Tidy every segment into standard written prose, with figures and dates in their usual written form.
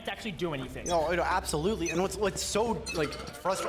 can't actually do anything. No, absolutely. And what's so like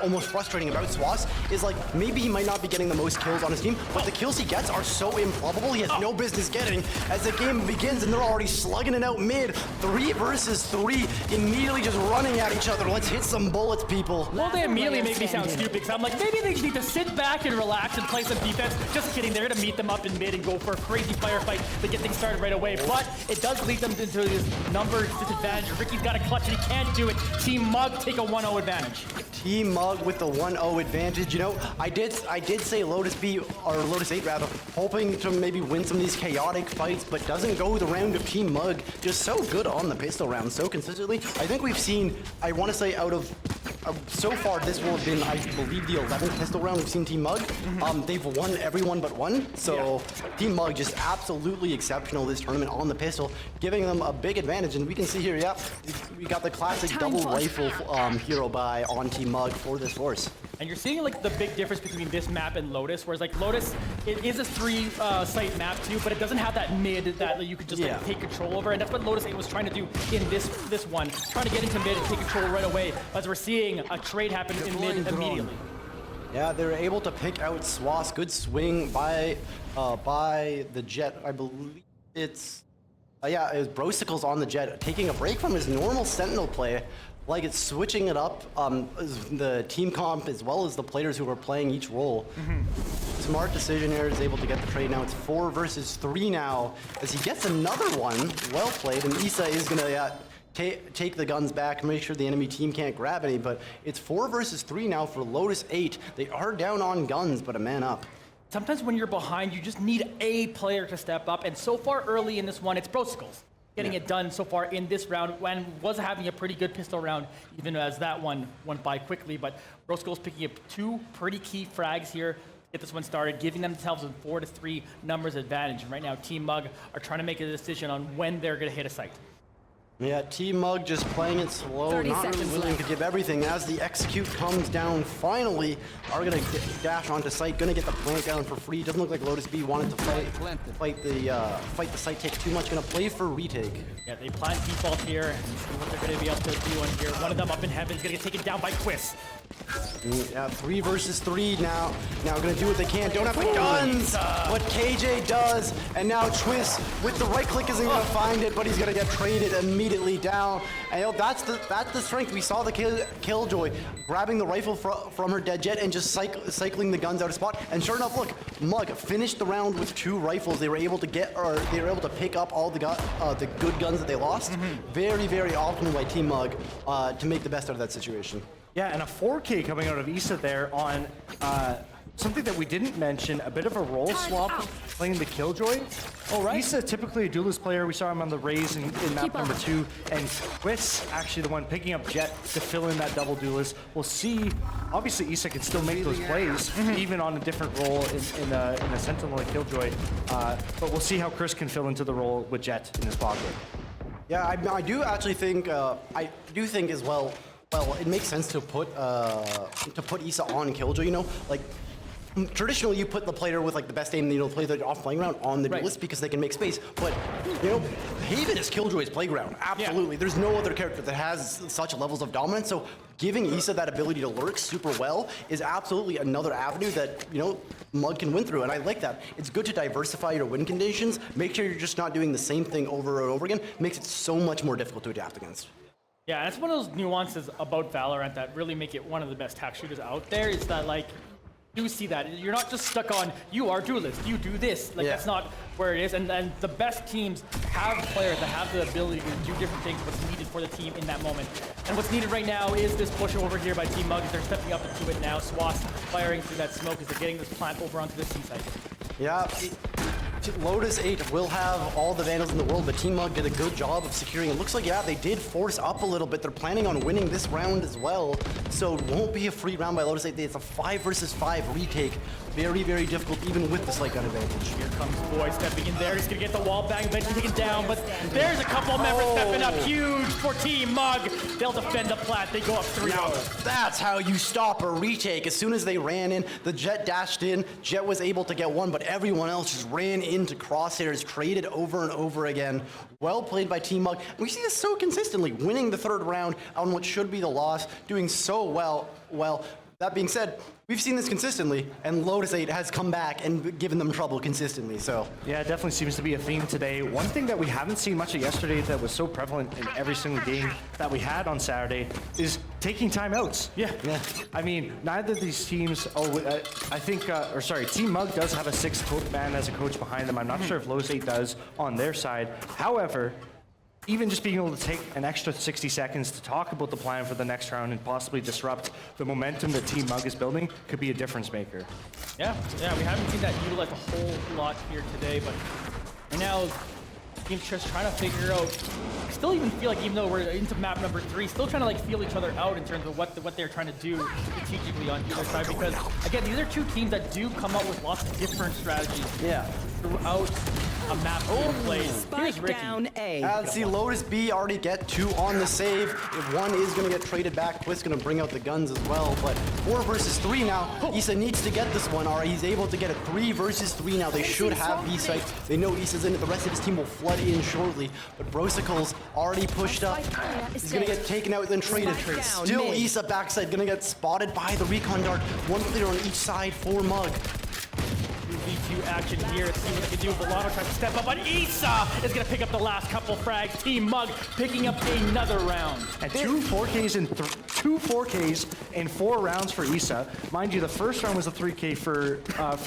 almost frustrating about Swass is like maybe he might not be getting the most kills on his team, but the kills he gets are so improbable he has no business getting. As the game begins and they're already slugging it out mid, 3 versus 3, immediately just running at each other. Let's hit some bullets, people. Well, they immediately make me sound stupid because I'm like, maybe they just need to sit back and relax and play some defense. Just kidding, they're gonna meet them up in mid and go for a crazy firefight to get things started right away. But it does lead them into this number disadvantage. Ricky's got a clutch and he can't do it. Team Mug take a 1-0 advantage. Team Mug with the 1-0 advantage. You know, I did say Lotus B, or Lotus 8 rather, hoping to maybe win some of these chaotic fights, but doesn't go the round of Team Mug. Just so good on the pistol round, so consistently. I think we've seen, I want to say out of, so far this will have been, I believe, the 11th pistol round we've seen Team Mug. They've won everyone but one, so Team Mug just absolutely exceptional this tournament on the pistol, giving them a big advantage. And we can see here, yep, we got the classic double rifle hero buy on Team Mug for this force. And you're seeing like the big difference between this map and Lotus, whereas like Lotus, it is a 3-site map too, but it doesn't have that mid that you could just like, take control over, and that's what Lotus 8 was trying to do in this one, trying to get into mid and take control right away, as we're seeing a trade happen in mid immediately. Yeah, they're able to pick out Swass. Good swing by the Jet. I believe it's it was Brosicles on the Jet, taking a break from his normal Sentinel play. Like it's switching it up, the team comp as well as the players who are playing each role. Smart decision here, is able to get the trade. Now it's 4 versus 3 now, as he gets another one. Well played, and Issa is gonna take the guns back, make sure the enemy team can't grab any, but it's 4 versus 3 now for Lotus 8. They are down on guns, but a man up. Sometimes when you're behind, you just need a player to step up, and so far early in this one, it's Brosicles getting it done so far in this round, and was having a pretty good pistol round, even as that one went by quickly. But Brosicles picking up 2 pretty key frags here to get this one started, giving themselves a 4-3 numbers advantage. And right now, Team Mug are trying to make a decision on when they're going to hit a site. Yeah, Team Mug just playing it slow, not really willing to give everything. As the execute comes down, finally are gonna dash onto site, gonna get the plant down for free. Doesn't look like Lotus B wanted to fight the site take too much. Gonna play for retake. Yeah, they plant default here and see what they're gonna be able to do on here. One of them up in heaven is gonna get taken down by Quiz. Yeah, 3 versus 3 now. Now gonna do what they can. Don't have the guns. What KJ does, and now Twist with the right click isn't gonna find it, but he's gonna get traded immediately down. And you know, that's the strength. We saw the Killjoy grabbing the rifle from her dead Jet and just cycling the guns out of spot. And sure enough, look, Mug finished the round with 2 rifles. They were able to pick up all the good guns that they lost. Very, very optimal by Team Mug to make the best out of that situation. Yeah, and a 4K coming out of Issa there on something that we didn't mention, a bit of a role swap playing the Killjoy. Oh, right. Issa, typically a duelist player. We saw him on the Raze in map number 2. And Quiz, actually the one picking up Jet to fill in that double duelist. We'll see. Obviously, Issa can still make those plays, even on a different role in a Sentinel like Killjoy. But we'll see how Chris can fill into the role with Jet in his pocket. Yeah, I do actually think, as well, it makes sense to put Issa on Killjoy, you know? Like, traditionally you put the player with like the best aim, you know, play the off playground on the duelist because they can make space. But, you know, Haven is Killjoy's playground, absolutely. Yeah. There's no other character that has such levels of dominance, so giving Issa that ability to lurk super well is absolutely another avenue that, you know, Mug can win through, and I like that. It's good to diversify your win conditions, make sure you're just not doing the same thing over and over again, makes it so much more difficult to adapt against. Yeah, that's one of those nuances about Valorant that really make it one of the best hack shooters out there, is that, like, you see that. You're not just stuck on, you are duelist, you do this. Like, that's not where it is. And the best teams have players that have the ability to do different things, what's needed for the team in that moment. And what's needed right now is this push over here by Team Mug. They're stepping up into it now. Swass firing through that smoke as they're getting this plant over onto the C site. Yeah. Lotus 8 will have all the Vandals in the world, but Team Mug did a good job of securing it. Looks like, they did force up a little bit. They're planning on winning this round as well, so it won't be a free round by Lotus 8. It's a 5 versus 5 retake. Very, very difficult, even with the slight gun advantage. Here comes Boy stepping in there. He's going to get the wall bang, eventually taken down, but there's a couple of members stepping up. Huge for Team Mug. They'll defend the plant. They go up 3-0. That's how you stop a retake. As soon as they ran in, the Jet dashed in. Jet was able to get one, but everyone else just ran into crosshairs, traded over and over again. Well played by Team Mug. We see this so consistently, winning the third round on what should be the loss, doing so well. That being said, we've seen this consistently, and Lotus 8 has come back and given them trouble consistently, so. Yeah, it definitely seems to be a theme today. One thing that we haven't seen much of yesterday that was so prevalent in every single game that we had on Saturday is taking timeouts. Yeah. I mean, neither of these teams, Team Mug does have a 6th man as a coach behind them. I'm not sure if Lotus 8 does on their side. However, even just being able to take an extra 60 seconds to talk about the plan for the next round and possibly disrupt the momentum that Team Mug is building could be a difference maker. Yeah, we haven't seen that utilized a whole lot here today, but right now, team's just trying to figure out. I still even feel like, even though we're into map number 3, still trying to like feel each other out in terms of what they're trying to do strategically on either side. Because again, these are two teams that do come up with lots of different strategies. Yeah. Throughout a map plays. Here's Ricky. Down A. See, Lotus B already get 2 on the save. If one is going to get traded back, Twist's going to bring out the guns as well. But 4 versus 3 now. Issa needs to get this one. All right, he's able to get it 3 versus 3 now. They should have B site. They know Issa's in it. The rest of his team will flood in shortly. But Brosicle's already pushed up. He's going to get taken out, then traded. Still, Issa backside going to get spotted by the recon dart. 1 player on each side for Mug. V2 action here. Let's see what they can do. Volano tries to step up, but Issa is going to pick up the last couple frags. Team Mug picking up another round. And 2 4Ks in 4 rounds for Issa. Mind you, the first round was a 3K for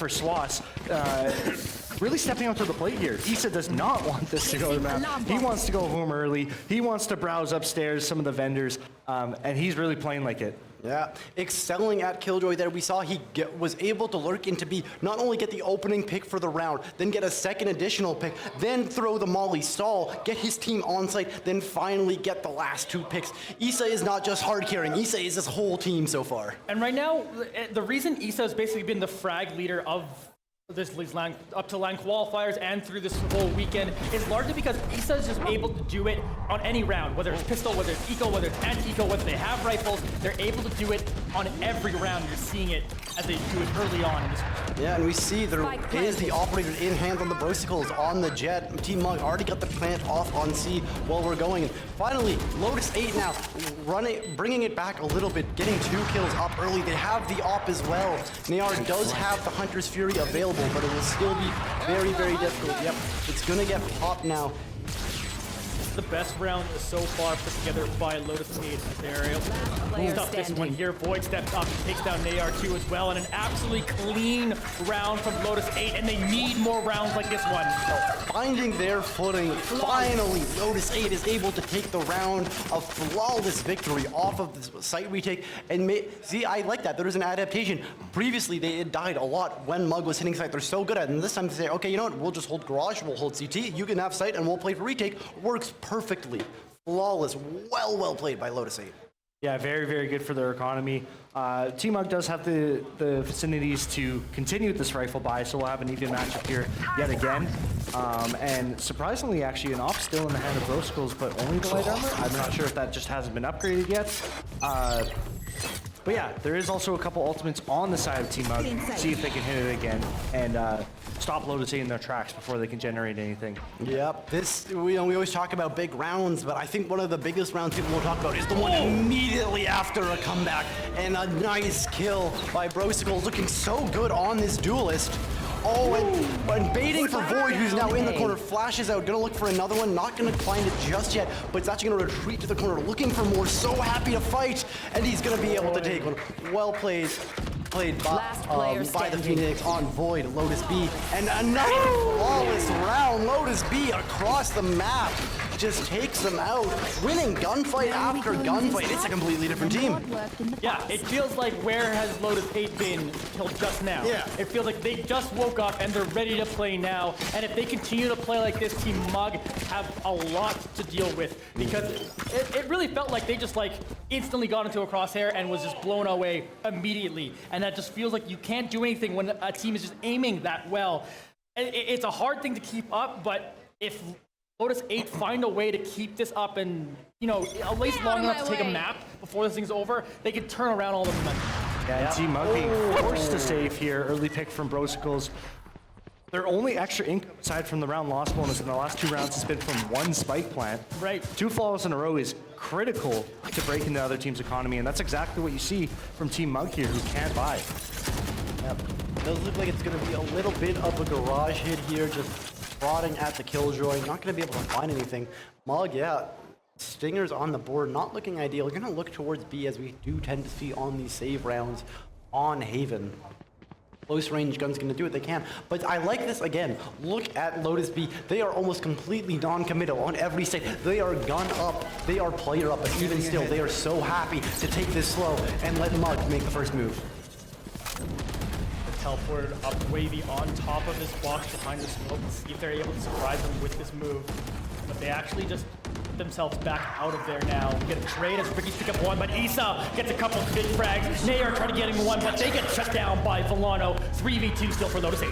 Swass. Really stepping up to the plate here. Issa does not want this to go to the map. He wants to go home early. He wants to browse upstairs some of the vendors, and he's really playing like it. Yeah, excelling at Killjoy there. We saw he was able to lurk into B, not only get the opening pick for the round, then get a second additional pick, then throw the molly stall, get his team on site, then finally get the last 2 picks. Issa is not just hard carrying, Issa is his whole team so far. And right now, the reason Issa has basically been the frag leader of this LAN, up to LAN qualifiers and through this whole weekend is largely because Issa is just able to do it on any round, whether it's pistol, whether it's eco, whether it's anti-eco, whether they have rifles, they're able to do it on every round. You're seeing it as they do it early on in this. Yeah, and we see there is the operator in hand on the Brosicles on the jet. Team Mug already got the plant off on C while we're going. And finally, Lotus 8 now bringing it back a little bit, getting 2 kills up early. They have the op as well. Nayar does have the Hunter's Fury available, but it will still be very, very difficult. Yep, it's gonna get popped now. The best round so far put together by Lotus 8 area. Moved up this one here. Void steps up and takes down Nayar 2 as well. And an absolutely clean round from Lotus 8. And they need more rounds like this one. Finding their footing, finally, Lotus 8 is able to take the round of flawless victory off of this site retake. And see, I like that. There is an adaptation. Previously, they had died a lot when Mug was hitting site. They're so good at it. And this time they say, okay, you know what? We'll just hold garage, we'll hold CT, you can have site, and we'll play for retake. Works perfectly. Flawless. Well played by Lotus 8. Yeah, very, very good for their economy. Team Mug does have the vicinities to continue this rifle buy, so we'll have an even matchup here yet again. And surprisingly, actually, an op still in the hand of Brosicles, but only the light armor. I'm not sure if that just hasn't been upgraded yet. But yeah, there is also a couple ultimates on the side of Team Mug. See if they can hit it again and stop Lotus in their tracks before they can generate anything. Yep, we always talk about big rounds, but I think one of the biggest rounds people will talk about is the one immediately after a comeback. And a nice kill by Brosicles, looking so good on this duelist. Oh, and baiting for Void, who's now in the corner, flashes out, gonna look for another one, not gonna find it just yet, but it's actually gonna retreat to the corner, looking for more, so happy to fight, and he's gonna be able to take one. Well played by the Phoenix on Void, Lotus B, and another flawless round. Lotus B across the map just takes them out, winning gunfight after gunfight. It's a completely different team. Yeah, it feels like where has Lotus 8 been till just now? Yeah. It feels like they just woke up and they're ready to play now. And if they continue to play like this, Team Mug have a lot to deal with, because it really felt like they just like instantly got into a crosshair and was just blown away immediately. And that just feels like you can't do anything when a team is just aiming that well. It's a hard thing to keep up, but if Lotus 8 find a way to keep this up and, you know, at least long enough to take a map before this thing's over, they can turn around all the momentum. Yeah, and Team Mug being forced to save here. Early pick from Brosicles. Their only extra income aside from the round loss bonus in the last 2 rounds has been from 1 spike plant. Right. 2 flawless in a row is critical to breaking the other team's economy, and that's exactly what you see from Team Mug here, who can't buy. Yep. Does look like it's going to be a little bit of a garage hit here, just prodding at the Killjoy. Not going to be able to find anything. Mug, yeah, Stingers on the board, not looking ideal. Going to look towards B, as we do tend to see on these save rounds on Haven. Close range gun's going to do what they can. But I like this again. Look at Lotus B. They are almost completely non-committal on every stage. They are gun up. They are player up. But even still, they are so happy to take this slow and let Mug make the first move. Teleported up Wavy on top of this box behind the smoke to see if they're able to surprise them with this move. But they actually just put themselves back out of there now. Get a trade as Ricky's pick up 1, but Issa gets a couple big frags. Nair trying to get him 1, but they get shut down by Volano. 3v2 still for Lotus 8.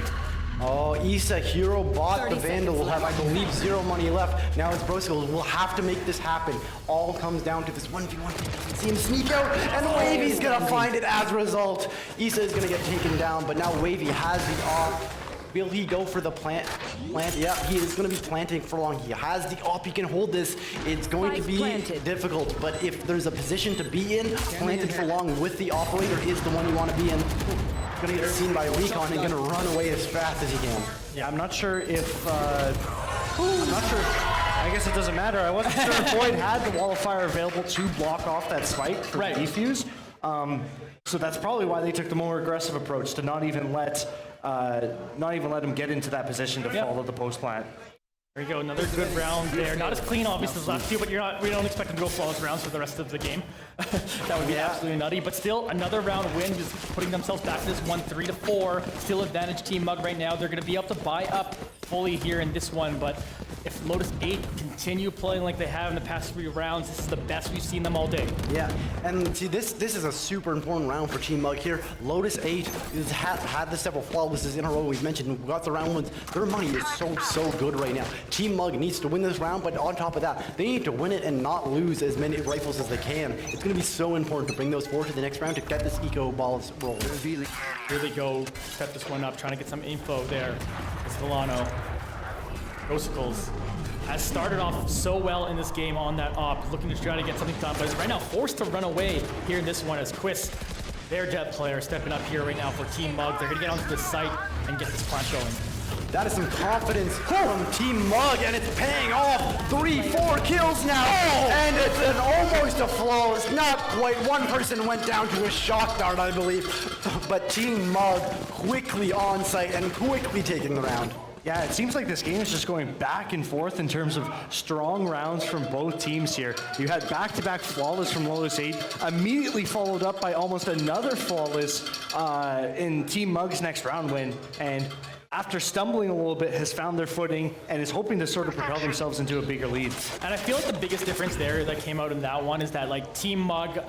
Oh, Issa, Hero bought the Vandal, will have, I believe, 0 money left. Now it's Broskills will have to make this happen. All comes down to this 1v1. See him sneak out, and Wavy's gonna find it as a result. Issa is gonna get taken down, but now Wavy has the off. Will he go for the plant? Yeah, he is going to be planting for long. He has the op. He can hold this. It's going to be difficult, but if there's a position to be in, planted for long with the operator is the one you want to be in. Going to get seen by Recon and going to run away as fast as he can. Yeah, I'm not sure if... I'm not sure. I guess it doesn't matter. I wasn't sure if Void had the Wall of Fire available to block off that spike for the defuse. So that's probably why they took the more aggressive approach to not even let him get into that position to follow the post plant. There you go, another good round there. Not as clean, obviously, as last 2, but we don't expect them to go flawless rounds for the rest of the game. That would be absolutely nutty. But still, another round win, just putting themselves back to this 1 3-4. Still advantage Team Mug right now. They're going to be able to buy up fully here in this one, but if Lotus 8 continue playing like they have in the past 3 rounds, this is the best we've seen them all day. Yeah, and see, this is a super important round for Team Mug here. Lotus 8 has had the several flawlesses in a row we've mentioned. We got the round ones. Their money is so good right now. Team Mug needs to win this round, but on top of that, they need to win it and not lose as many rifles as they can. It's going to be so important to bring those forward to the next round to get this eco ball rolling. Really go set this one up, trying to get some info there. It's Volano. Ghosticles has started off so well in this game on that op, looking to try to get something done, but is right now forced to run away here in this one as Quiz, their Jet player, stepping up here right now for Team Mug. They're going to get onto this site and get this plant going. That is some confidence from Team Mug, and it's paying off. 3-4 kills now, and it's an almost a flawless, not quite. One person went down to a shock dart, I believe, but Team Mug quickly on site and quickly taking the round. Yeah, it seems like this game is just going back and forth in terms of strong rounds from both teams here. You had back-to-back flawless from Lotus 8, immediately followed up by almost another flawless in Team Mug's next round win, and after stumbling a little bit, has found their footing and is hoping to sort of propel themselves into a bigger lead. And I feel like the biggest difference there that came out in that one is that like Team Mug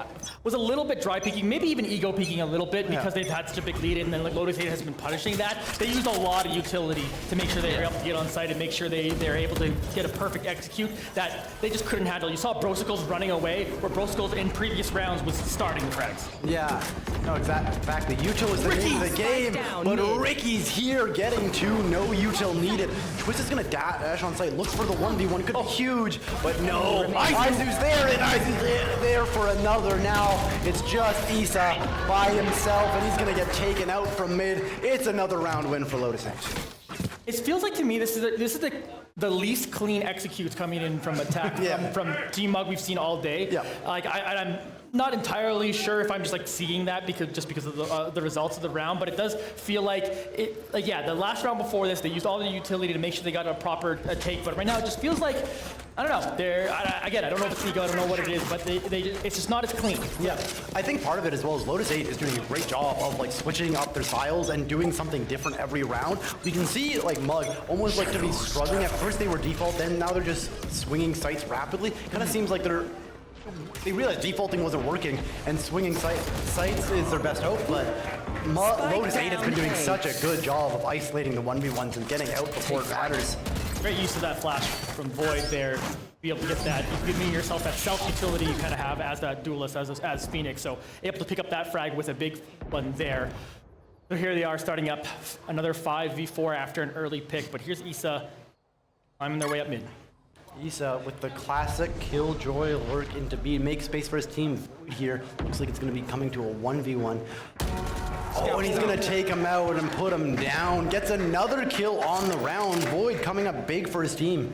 was a little bit dry peeking, maybe even ego peeking a little bit because they've had such a big lead, and then like Lotus 8 has been punishing that. They used a lot of utility to make sure they were able to get on site and make sure they're able to get a perfect execute that they just couldn't handle. You saw Brosicles running away, where Brosicles in previous rounds was starting the frags. Yeah, no, exactly. Util is the name of the game, but Ricky's here getting two, no util needed. Twist is gonna dash on site, look for the 1v1, could be huge, but no. Izu's there, and Izu's there for another now. It's just Issa by himself, and he's gonna get taken out from mid. It's another round win for Lotus 8. It feels like to me this is the least clean executes coming in from attack from Team Mug we've seen all day. Yeah. Like I'm not entirely sure if I'm just like seeing that because of the results of the round, but it does feel like it. Like the last round before this, they used all the utility to make sure they got a proper take, but right now it just feels like I don't know. I don't know if it's ego, I don't know what it is, but it's just not as clean. Yeah, I think part of it as well is Lotus 8 is doing a great job of like switching up their styles and doing something different every round. We can see like Mug almost like to be struggling. At first they were default, then now they're just swinging sites rapidly. Kind of seems like they realized defaulting wasn't working, and swinging sites is their best hope, but Lotus 8 has been doing such a good job of isolating the 1v1s and getting out before it matters. Great use of that flash from Void there. Be able to get that, giving yourself that self-utility you kind of have as that duelist, as Phoenix. So able to pick up that frag with a big one there. So here they are starting up another 5v4 after an early pick, but here's Issa climbing their way up mid. Issa with the classic Killjoy lurk into B, make space for his team here. Looks like it's going to be coming to a 1v1. Oh, and he's going to take him out and put him down. Gets another kill on the round. Void coming up big for his team.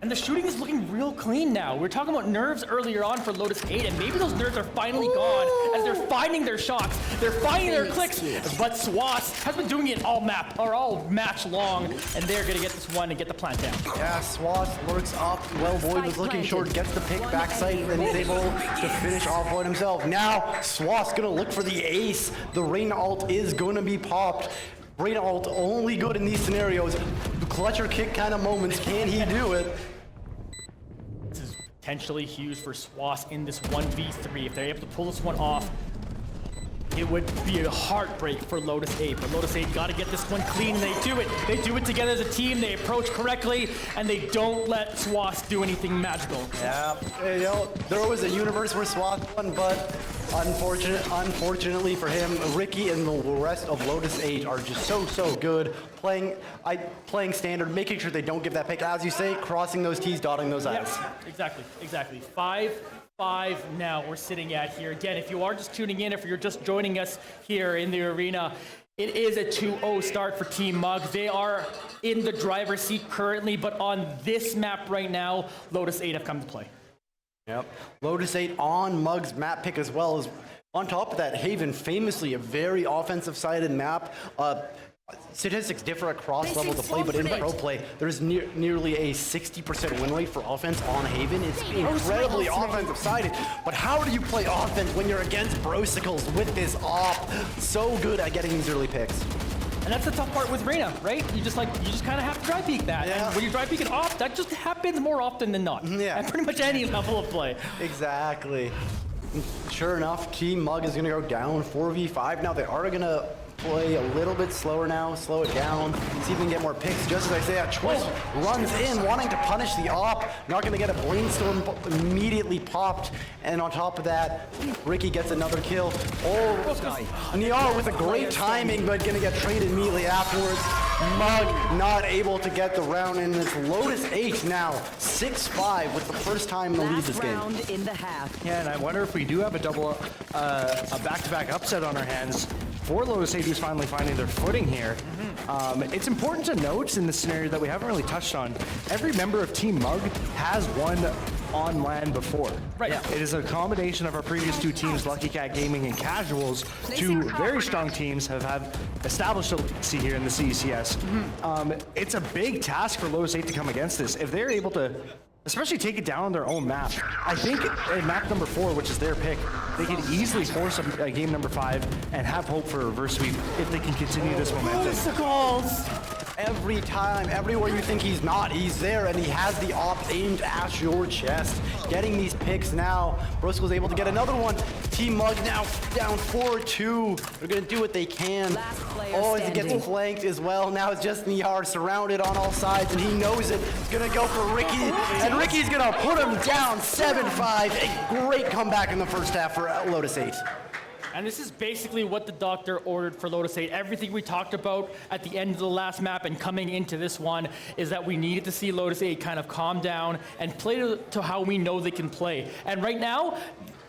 And the shooting is looking real clean now. We were talking about nerves earlier on for Lotus 8, and maybe those nerves are finally gone as they're finding their shots, they're finding their clicks. But SWAS has been doing it all match long, and they're gonna get this one and get the plant down. Yeah, SWAS lurks up. Well, Void was looking short, gets the pick backside, and he's able to finish off Void himself. Now, SWAS gonna look for the ace. The Rain ult is gonna be popped. Rain ult only good in these scenarios. Clutch or kick kind of moments. Can he do it? This is potentially huge for SWAS in this 1v3. If they're able to pull this one off, it would be a heartbreak for Lotus 8. But Lotus 8 got to get this one clean, and they do it. They do it together as a team. They approach correctly, and they don't let SWAS do anything magical. Yeah, you know, there was a universe where SWAS won, but unfortunately for him, Ricky and the rest of Lotus 8 are just so good. Playing standard, making sure they don't give that pick. As you say, crossing those T's, dotting those I's. Yep, exactly. 5-5 now we're sitting at here. Again, if you are just tuning in, if you're just joining us here in the arena, it is a 2-0 start for Team Mug. They are in the driver's seat currently, but on this map right now, Lotus 8 have come to play. Yep. Lotus 8 on Mug's map pick as well as on top of that, Haven, famously a very offensive-sided map. Statistics differ across levels of play, but in pro play, there's nearly a 60% win rate for offense on Haven. It's incredibly offensive-sided, but how do you play offense when you're against Brosicles with this op? So good at getting these early picks. And that's the tough part with Reyna, right? You just kind of have to dry peek that. Yeah. And when you dry peek it off, that just happens more often than not. Yeah. At pretty much any level of play. Exactly. Sure enough, Team Mug is going to go down 4v5. Now they are going to play a little bit slower now, slow it down, see if we can get more picks. Just as I say, Twist runs in, wanting to punish the op, not going to get a Brainstorm immediately popped, and on top of that, Ricky gets another kill. Oh, Niar with a great timing, but going to get traded immediately afterwards. Mug not able to get the round, and it's Lotus 8 now, 6-5 with the first time in the lead this game. Round in the half. Yeah, and I wonder if we do have a back-to-back upset on our hands for Lotus 8, who's finally finding their footing here. It's important to note in this scenario that we haven't really touched on, every member of Team Mug has won on LAN before. Right. Yeah. It is a combination of our previous two teams, Lucky Cat Gaming and Casuals, two very strong teams have established a legacy here in the CECS. It's a big task for Lotus 8 to come against this. If they're able to especially take it down on their own map. I think in map number 4, which is their pick, they could easily force a game number 5 and have hope for a reverse sweep if they can continue this momentum. Every time, everywhere you think he's not, he's there, and he has the op aimed at your chest. Getting these picks now. Brosicle's able to get another one. Team Mug now down 4-2. They're gonna do what they can. Oh, as he gets flanked as well. Now it's just Niar surrounded on all sides, and he knows it. He's gonna go for Ricky, and Ricky's gonna put him down 7-5. A great comeback in the first half for Lotus 8. And this is basically what the doctor ordered for Lotus 8. Everything we talked about at the end of the last map and coming into this one is that we needed to see Lotus 8 kind of calm down and play to how we know they can play. And right now,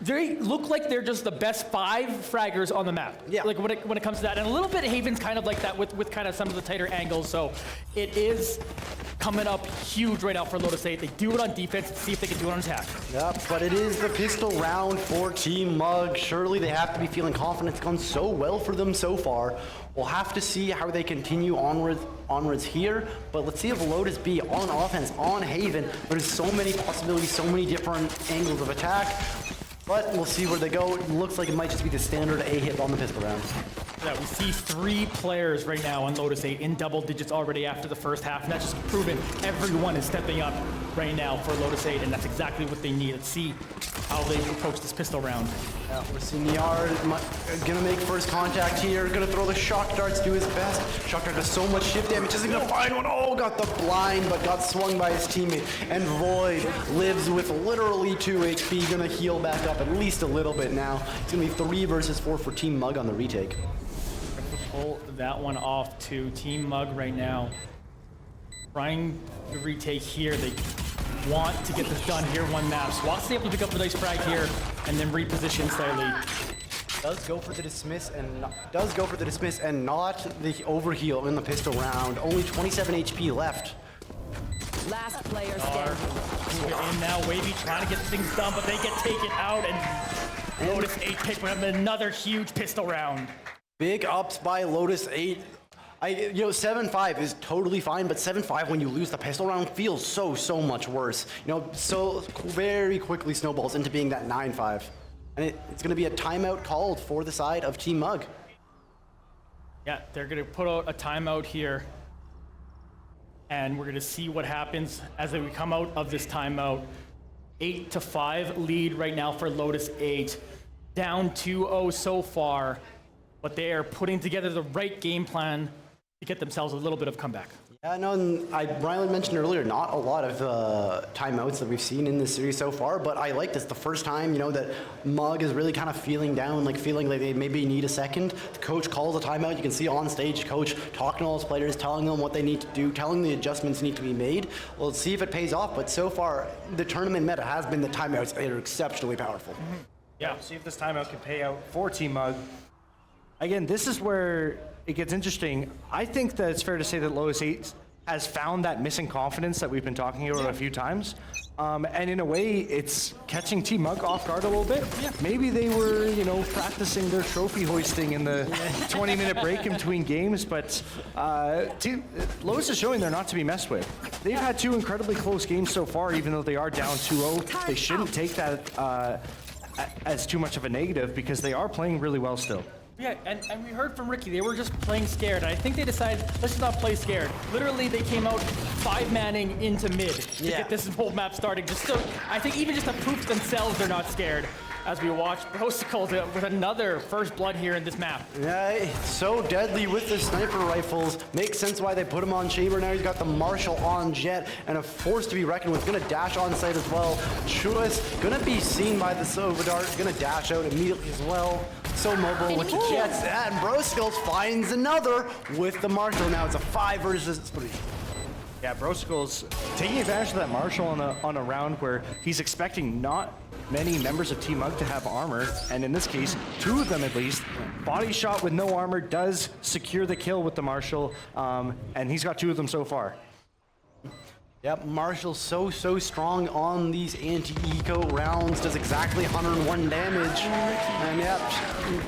they look like they're just the best 5 fraggers on the map. Yeah. Like when it comes to that. And a little bit Haven's kind of like that with kind of some of the tighter angles. So it is coming up huge right now for Lotus 8. They do it on defense and see if they can do it on attack. Yep, but it is the pistol round for Team Mug. Surely they have to be feeling confident. It's gone so well for them so far. We'll have to see how they continue onwards here, but let's see if Lotus B on offense, on Haven. There's so many possibilities, so many different angles of attack, but we'll see where they go. It looks like it might just be the standard A hit on the pistol round. Yeah, we see 3 players right now on Lotus 8 in double digits already after the first half, and that's just proven everyone is stepping up right now for Lotus 8, and that's exactly what they need. Let's see how they approach this pistol round. Yeah, we're seeing Niar gonna make first contact here, gonna throw the shock darts, do his best. Shock dart does so much shift damage, isn't gonna find one. Oh, got the blind, but got swung by his teammate. And Void lives with literally 2 HP, gonna heal back up at least a little bit now. It's gonna be 3 versus 4 for Team Mug on the retake. pull that one off to Team Mug right now. Trying to retake here. They want to get this done here, one map. SWAT's able to pick up the nice frag here and then reposition slightly. Does go for the dismiss and not the overheal in the pistol round. Only 27 HP left. Last player standing. And now Wavy trying to get things done, but they get taken out, and Lotus 8 pick up another huge pistol round. Big ups by Lotus 8. 7-5 is totally fine, but 7-5 when you lose the pistol round feels so much worse. So very quickly snowballs into being that 9-5. And it's going to be a timeout called for the side of Team Mug. Yeah, they're going to put out a timeout here. And we're going to see what happens as we come out of this timeout. 8-5 lead right now for Lotus 8. Down 2-0 so far. But they are putting together the right game plan to get themselves a little bit of comeback. Yeah, no, and Rylan mentioned earlier, not a lot of timeouts that we've seen in this series so far, but I like this. The first time, that Mug is really kind of feeling down, feeling like they maybe need a second. The coach calls a timeout. You can see on stage, coach talking to all his players, telling them what they need to do, telling the adjustments need to be made. Well, let's see if it pays off, but so far, the tournament meta has been the timeouts. They are exceptionally powerful. Mm-hmm. Yeah, see if this timeout can pay out for Team Mug. Again, this is where it gets interesting. I think that it's fair to say that Lotus 8 has found that missing confidence that we've been talking about a few times. And in a way, it's catching Team Mug off guard a little bit. Yeah. Maybe they were, practicing their trophy hoisting in the 20-minute break in between games, but Lotus is showing they're not to be messed with. They've had 2 incredibly close games so far, even though they are down 2-0. They shouldn't take that as too much of a negative because they are playing really well still. Yeah, and we heard from Ricky, they were just playing scared. And I think they decided, let's just not play scared. Literally, they came out 5-manning into mid to get this whole map started. I think even just to prove to themselves they're not scared. As we watch Brosicles with another first blood here in this map. Yeah, so deadly with the sniper rifles. Makes sense why they put him on Chamber. Now he's got the Marshall on Jet and a force to be reckoned with. Gonna dash on site as well. Chuas gonna be seen by the Sova Dart. Gonna dash out immediately as well. So mobile with the Jets. And Brosicles finds another with the Marshall. Now it's a 5 versus 3. Yeah, Brosicles taking advantage of that Marshall on a round where he's expecting not many members of Team Mug to have armor, and in this case, 2 of them at least. Body shot with no armor does secure the kill with the Marshall, and he's got 2 of them so far. Yep, Marshall's so strong on these anti-eco rounds, does exactly 101 damage, and yep,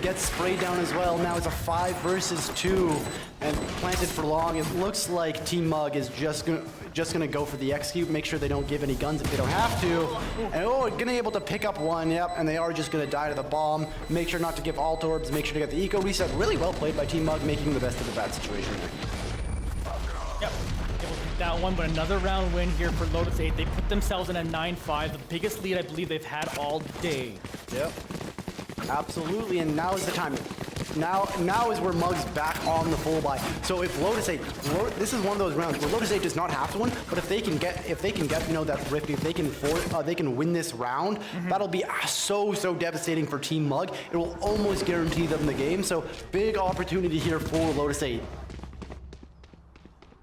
gets sprayed down as well. Now it's a 5 versus 2, and planted for long. It looks like Team Mug is just gonna go for the execute, make sure they don't give any guns if they don't have to, and gonna able to pick up one, yep, and they are just gonna die to the bomb. Make sure not to give alt orbs, make sure to get the eco reset. Really well played by Team Mug, making the best of the bad situation there. Yep. That one, but another round win here for Lotus 8. They put themselves in a 9-5, the biggest lead I believe they've had all day. Yep, absolutely, and now is the time. Now is where Mug's back on the full buy. So if Lotus 8, this is one of those rounds where Lotus 8 does not have to win, but if they can get that rift, if they can win this round, that'll be so devastating for Team Mug. It will almost guarantee them the game. So big opportunity here for Lotus 8.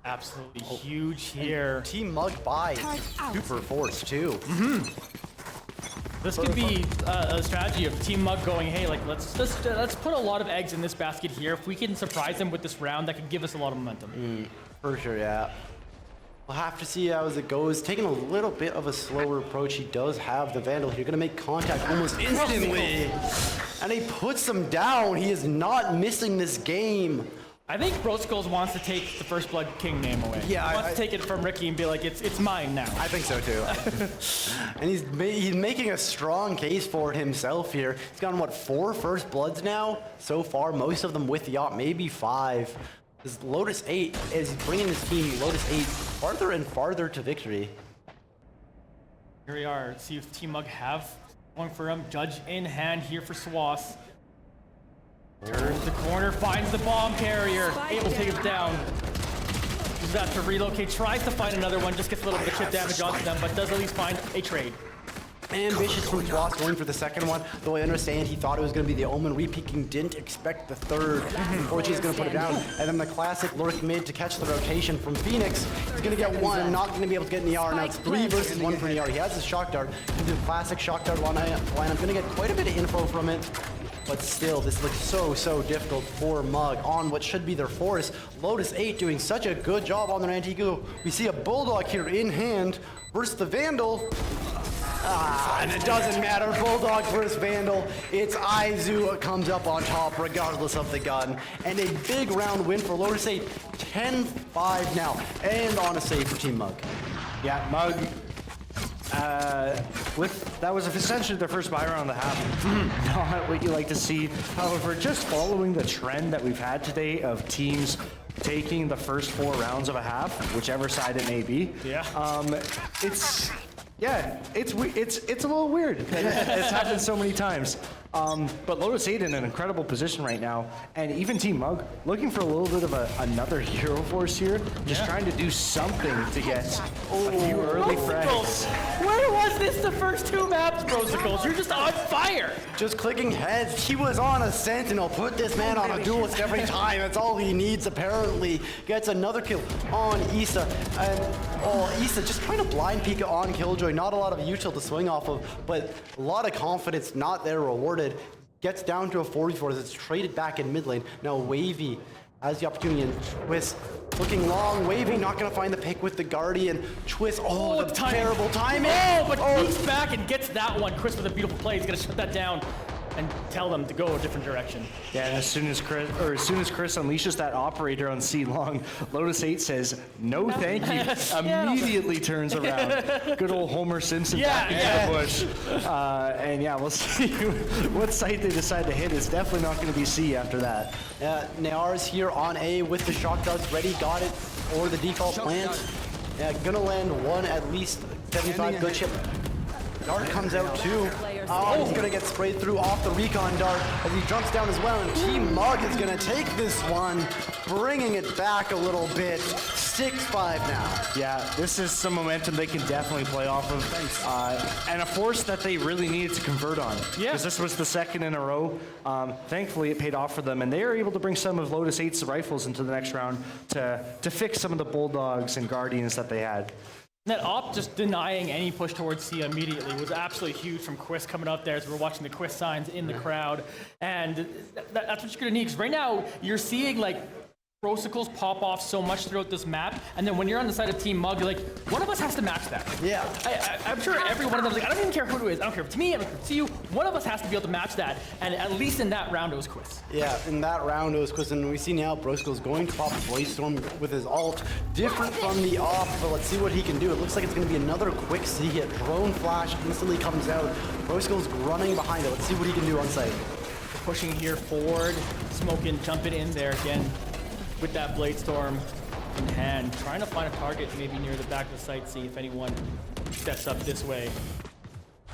Absolutely huge here. Team Mug by super force too. This could be a strategy of Team Mug going, hey, let's put a lot of eggs in this basket here. If we can surprise them with this round, that could give us a lot of momentum. For sure, yeah. We'll have to see how it goes. Taking a little bit of a slower approach. He does have the Vandal here. Gonna make contact almost instantly. And he puts them down. He is not missing this game. I think Brosicles wants to take the First Blood King name away. Yeah, he wants to take it from Ricky and be like, it's mine now. I think so too. And he's making a strong case for himself here. He's gotten, what, 4 First Bloods now so far, most of them with Yacht, maybe 5. This Lotus 8 is bringing this team, Lotus 8, farther and farther to victory. Here we are. Let's see if Team Mug have one for him. Judge in hand here for Swass. Turns the corner, finds the bomb carrier, able to take him down. Uses that to relocate, tries to find another one, just gets a little bit of chip damage onto them, but does at least find a trade. Ambitious from Floss going for the second one, though I understand he thought it was going to be the Omen re-peeking, didn't expect the third. Forgy's going to put it down. And then the classic lurk mid to catch the rotation from Phoenix. He's going to get one, not going to be able to get Niar. Now it's 3 versus 1 for Niar. He has his shock dart. He's a classic shock dart line. I'm going to get quite a bit of info from it. But still, this looks so difficult for Mug on what should be their force. Lotus 8 doing such a good job on their anti-goo. We see a Bulldog here in hand versus the Vandal. And it doesn't matter, Bulldog versus Vandal. It's Aizu comes up on top regardless of the gun. And a big round win for Lotus 8, 10-5 now. And on a save for Team Mug. Yeah, Mug, that was essentially their first buy round of the half. Not what you like to see. However, just following the trend that we've had today of teams taking the first 4 rounds of a half, whichever side it may be. Yeah. It's a little weird. It's happened so many times. But Lotus 8 in an incredible position right now, and even Team Mug looking for a little bit of another hero force here, just trying to do something to get a few early frags. Where was this the first 2 maps, Brosicles? You're just on fire. Just clicking heads. He was on a Sentinel. Put this man on a duelist every time. That's all he needs, apparently. Gets another kill on Issa. And Issa just trying to blind peek on Killjoy. Not a lot of util to swing off of, but a lot of confidence not there rewarded. Gets down to a 44 as it's traded back in mid lane. Now Wavy has the opportunity, and Twist looking long. Wavy not going to find the pick with the Guardian. Twist, the terrible timing. But peeks back and gets that one. Chris with a beautiful play. He's going to shut that down and tell them to go a different direction. Yeah, and as soon as Chris unleashes that operator on C Long, Lotus 8 says, no thank you. Immediately turns around. Good old Homer Simpson back into the bush. And yeah, we'll see what site they decide to hit. It's definitely not going to be C after that. Niar's here on A with the shock darts ready, got it, or the default plant. Gonna land one at least 75 good chip. Dart comes out too. He's gonna get sprayed through off the recon dart as he jumps down as well, and Team Mug is gonna take this one, bringing it back a little bit. 6-5 now. Yeah, this is some momentum they can definitely play off of, and a force that they really needed to convert on. Yeah. Because this was the second in a row. Thankfully, it paid off for them, and they were able to bring some of Lotus 8's rifles into the next round to fix some of the Bulldogs and Guardians that they had. That op just denying any push towards C immediately was absolutely huge from Quist coming up there as we're watching the Quist signs in the crowd. And that's what you're going to need, because right now you're seeing like Brosicles pop off so much throughout this map, and then when you're on the side of Team Mug, you're like, one of us has to match that. Yeah. I'm sure every one of them is like, I don't even care who it is. I don't care if it's me, I don't care if it's you. One of us has to be able to match that, and at least in that round it was Quist. Yeah, in that round it was Quist, and we see now Brosicles going to pop Blaze Storm with his ult. Different from the off, but let's see what he can do. It looks like it's going to be another quick C hit. Drone flash instantly comes out. Brosicles running behind it. Let's see what he can do on site. Pushing here forward, smoking, jumping in there again with that Blade Storm in hand, trying to find a target maybe near the back of the site, see if anyone steps up this way.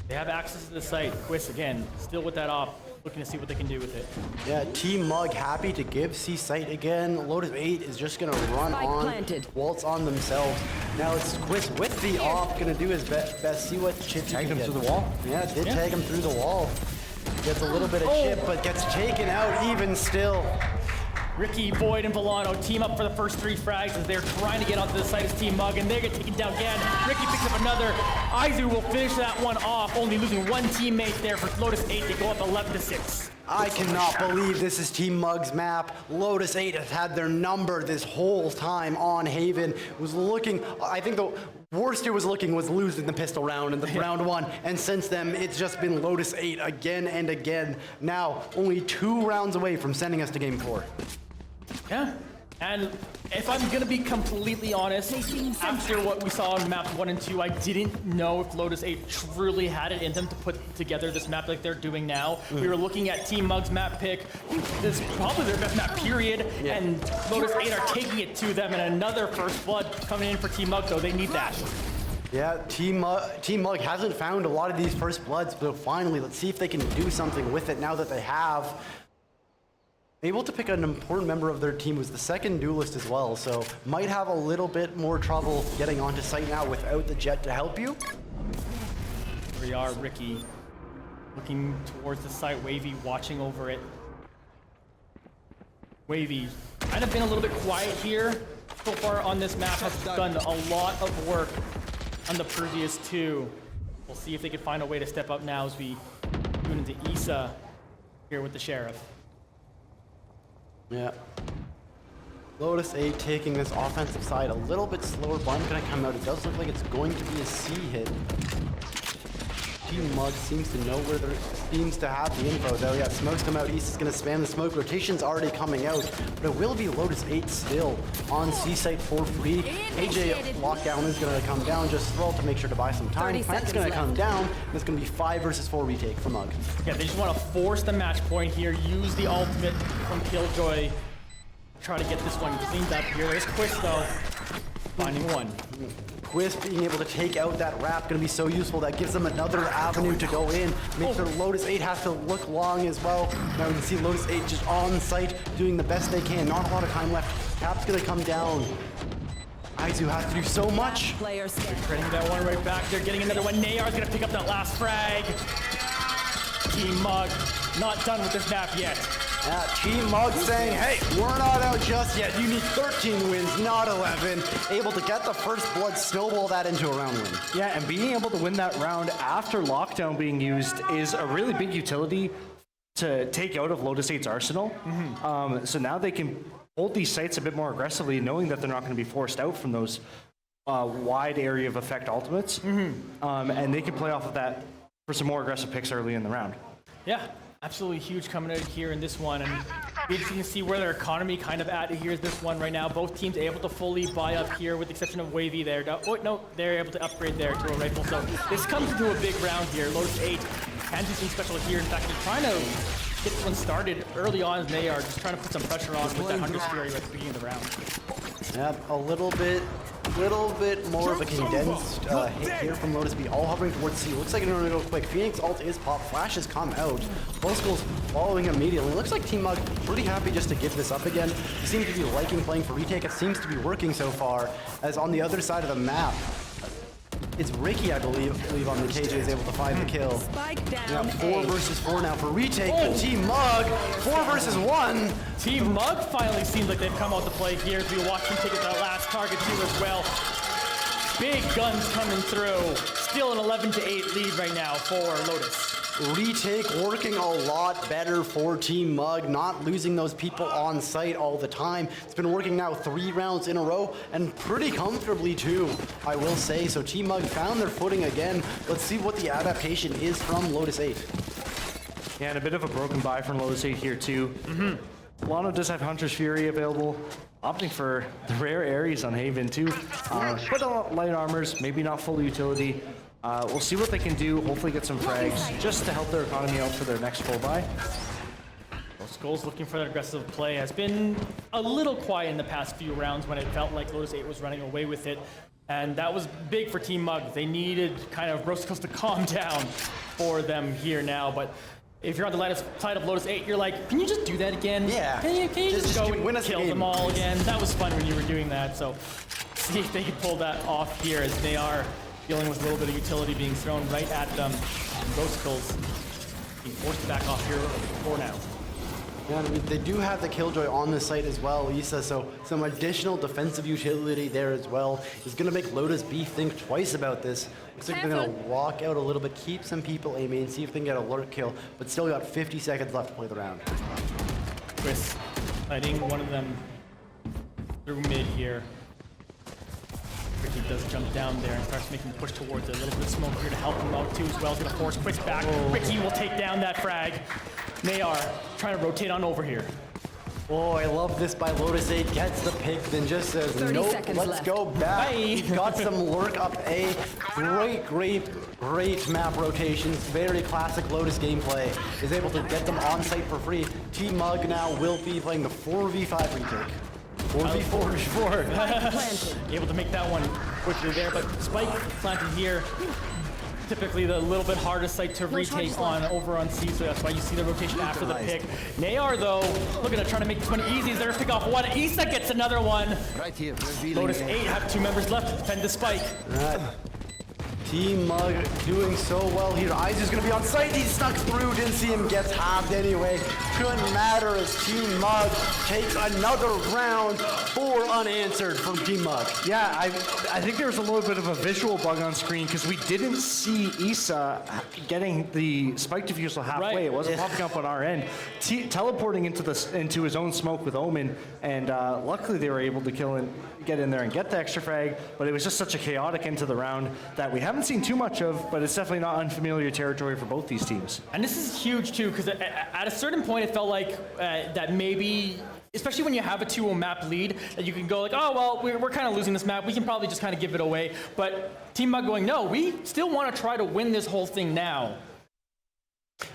They have access to the site. Quist again, still with that off, looking to see what they can do with it. Yeah, Team Mug happy to give C site again. Lotus 8 is just gonna run waltz on themselves. Now it's Quist with the off, gonna do his best. See what chip he can him get. through the wall. Yeah, did tag him through the wall. Gets a little bit of chip, but gets taken out even still. Ricky, Void, and Volano team up for the first 3 frags as they're trying to get onto the site as Team Mug, and they get taken down again. Ricky picks up another. Aizu will finish that one off, only losing one teammate there for Lotus 8. They go up 11-6. I cannot believe this is Team Mug's map. Lotus 8 has had their number this whole time on Haven. Was looking, I think the worst it was looking was losing the pistol round in the round 1. And since then, it's just been Lotus 8 again and again. Now, only 2 rounds away from sending us to game 4. Yeah, and if I'm gonna be completely honest, after what we saw on map 1 and 2, I didn't know if Lotus 8 truly had it in them to put together this map like they're doing now. We were looking at Team Mug's map pick. This is probably their best map, period, and Lotus 8 are taking it to them, and another first blood coming in for Team Mug, though. They need that. Yeah, Team Mug hasn't found a lot of these first bloods, but finally, let's see if they can do something with it now that they have. Able to pick an important member of their team who's the second duelist as well, so might have a little bit more trouble getting onto site now without the jet to help you. Here we are, Ricky. Looking towards the site, Wavy watching over it. Wavy, kind of been a little bit quiet here so far on this map, has done a lot of work on the previous two. We'll see if they can find a way to step up now as we tune into Issa here with the Sheriff. Yeah. Lotus 8 taking this offensive side a little bit slower. Bomb gonna come out. It does look like it's going to be a C hit. Team Mug seems to know where there seems to have the info though. Yeah, smoke's come out. East is gonna spam the smoke. Rotation's already coming out, but it will be Lotus 8 still on C site for free. AJ lockdown is gonna come down. Just Thrall to make sure to buy some time. Plant's gonna come down, and it's gonna be 5 versus 4 retake for Mug. Yeah, they just want to force the match point here. Use the ultimate from Killjoy. Try to get this one cleaned up here. There's Quiz though, finding one. Quiz being able to take out that wrap going to be so useful. That gives them another avenue to go in. Makes sure Lotus 8 has to look long as well. Now we can see Lotus 8 just on site doing the best they can. Not a lot of time left. Cap's going to come down. Aizu has to do so much. Player standing. Trading that one right back. They're getting another one. Nayar's going to pick up that last frag. Team Mug not done with this map yet. Yeah, Team Mug saying, hey, we're not out just yet. You need 13 wins, not 11. Able to get the first blood, snowball that into a round win. Yeah, and being able to win that round after lockdown being used is a really big utility to take out of Lotus 8's arsenal. So now they can hold these sites a bit more aggressively, knowing that they're not going to be forced out from those wide area of effect ultimates. And they can play off of that for some more aggressive picks early in the round. Yeah, absolutely huge coming out here in this one, and you can see where their economy kind of at. Here's this one right now. Both teams able to fully buy up here, with the exception of Wavy there. Oh no, they're able to upgrade there to a rifle. So this comes into a big round here. Lotus 8 can do something special here. In fact, they're trying to get this one started early on as they are just trying to put some pressure on with that Hunter's Fury at the beginning of the round. Yep, a little bit more of a condensed hit here from Lotus B. All hovering towards C. Looks like it's going to go quick. Phoenix ult is pop. Flash has come out. Both schools following immediately. Looks like Team Mug pretty happy just to give this up again. They seem to be liking playing for retake. It seems to be working so far. As on the other side of the map, it's Ricky, I believe on the KJ is able to find the kill. Spike down. Yeah, 4 versus 4 now for retake. But Team Mug, 4 versus 1. Team Mug finally seems like they've come out to play here as we watch them take it that last target too as well. Big guns coming through. Still an 11-8 lead right now for Lotus. Retake working a lot better for Team Mug, not losing those people on site all the time. It's been working now 3 rounds in a row, and pretty comfortably too, I will say. So Team Mug found their footing again. Let's see what the adaptation is from Lotus 8. Yeah, and a bit of a broken buy from Lotus 8 here too. Lano does have Hunter's Fury available, opting for the rare Ares on Haven too. But light armors, maybe not full utility. We'll see what they can do, hopefully get some frags, just to help their economy out for their next full buy. Well, Skull's looking for that aggressive play. Has been a little quiet in the past few rounds when it felt like Lotus 8 was running away with it. And that was big for Team Mug. They needed kind of Rosicos to calm down for them here now. But if you're on the side of Lotus 8, you're like, can you just do that again? Yeah. Can you just go win and us a kill game, them all please. again? That was fun when you were doing that. So see if they can pull that off here as they are dealing with a little bit of utility being thrown right at them. Rosicos being forced to back off here for now. Yeah, I mean, they do have the Killjoy on the site as well, Issa, so some additional defensive utility there as well is going to make Lotus B think twice about this. Looks like they're going to walk out a little bit, keep some people aiming, see if they can get a lurk kill, but still got 50 seconds left to play the round. Chris letting one of them through mid here. Ricky does jump down there and starts making a push towards it. A little bit of smoke here to help him out too as well. He's gonna force Quiz back. Ricky will take down that frag. Nayar trying to rotate on over here. Oh, I love this by Lotus 8. Gets the pick, then just says, 30 nope, seconds let's left. go back. Bye. He's got some lurk up A. Great map rotations. Very classic Lotus gameplay. Is able to get them on site for free. Team Mug now will be playing the 4v5 retake. 4v4. Able to make that one quickly there, but Spike planted here. Typically the little bit hardest site to retake on over on C, so that's why you see the rotation after the pick. Nayar though, looking to try to make this one easy. They're gonna pick off one. Issa gets another one. Right here. Lotus 8 have 2 members left to defend the Spike. Alright. Team Mug doing so well here. Izu's gonna be on site. He snuck through. Didn't see him. Gets halved anyway. Couldn't matter as Team Mug takes another round. 4 unanswered from Team Mug. Yeah, I think there was a little bit of a visual bug on screen because we didn't see Issa getting the spike diffusal halfway. Right. It wasn't popping up on our end. Teleporting into his own smoke with Omen, and luckily they were able to get in there and get the extra frag, but it was just such a chaotic end to the round that we haven't seen too much of, but it's definitely not unfamiliar territory for both these teams. And this is huge too, because at a certain point it felt like that maybe, especially when you have a 2-0 map lead, that you can go like, oh, well, we're kind of losing this map. We can probably just kind of give it away. But Team Mug going, no, we still want to try to win this whole thing now.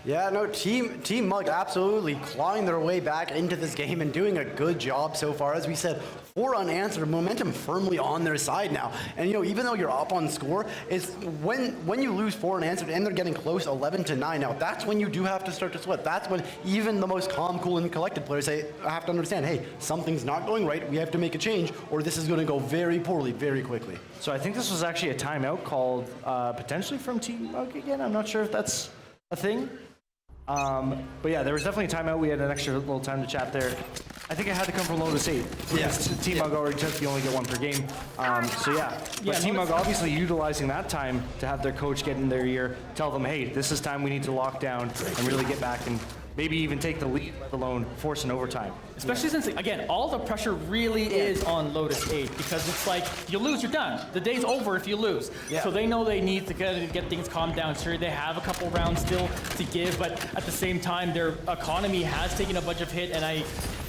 Yeah, no, Team Mug absolutely clawing their way back into this game and doing a good job so far. As we said, 4 unanswered, momentum firmly on their side now. And even though you're up on score, it's when you lose 4 unanswered and they're getting close 11-9 now, that's when you do have to start to sweat. That's when even the most calm, cool, and collected players have to understand, hey, something's not going right, we have to make a change, or this is going to go very poorly, very quickly. So I think this was actually a timeout called potentially from Team Mug again. I'm not sure if that's a thing. But yeah, there was definitely a timeout. We had an extra little time to chat there. I think it had to come from Lotus 8. Yes. Team Mug already took, you only get 1 per game. So yeah, but Team Mug obviously utilizing that time to have their coach get in their ear, tell them, hey, this is time we need to lock down and really get back and maybe even take the lead, let alone force an overtime. Especially since, again, all the pressure really is on Lotus 8, because it's like, you lose, you're done. The day's over if you lose. Yeah. So they know they need to get things calmed down. Sure, they have a couple rounds still to give, but at the same time, their economy has taken a bunch of hit, and I